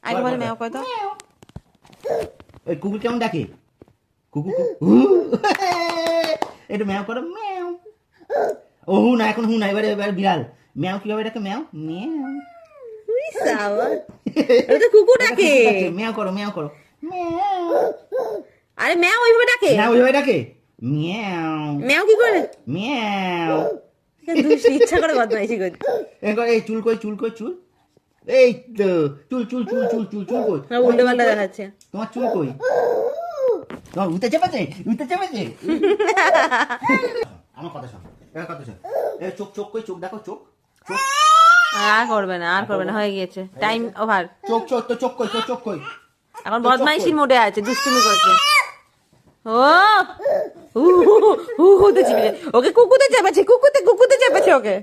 আগে বলে ম্যাও কয় তো। ওই কুকুর কেমন ডাকে? কুকু একটু ম্যাও করো, ম্যাও। ও হু না, এখন হু না, এবারে এবারে বিড়াল। ম্যাও কিভাবে ডাকে? ম্যাও ম্যাও। উই সাবা, এটা তো কুকুর ডাকে। ম্যাও করো, ম্যাও করো, ম্যাও। আরে ম্যাও ওইভাবে ডাকে না, ওইভাবে ডাকে ম্যাও। ম্যাও কি করে? ম্যাও। দুষ্টু, ইচ্ছা করে বদমাইশি করছে। এরপর এই চুল কই, চুল কই, চুল। এই তো চুল চুল চুল চুল চুল চুল কই? উল্টো পাল্টা দেখাচ্ছে। তোমার চুল কই? তোমার উঠে চেপেছে, উঠে চেপেছে। আমার কথা শোন, এবার কথা শোন। এই চোখ, চোখ কই? চোখ দেখো, চোখ, চোখ। আর করবে না, আর করবে না, হয়ে গিয়েছে, টাইম ওভার। চোখ, চোখ তো চোখ কই? তোর চোখ কই? এখন বদমাইশির মোডে আছে, দুষ্টুমি করছে। ও হু হু হু হু হু চেপেছে ওকে, কুকুতে চেপেছে, কুকুতে চেপেছে ওকে।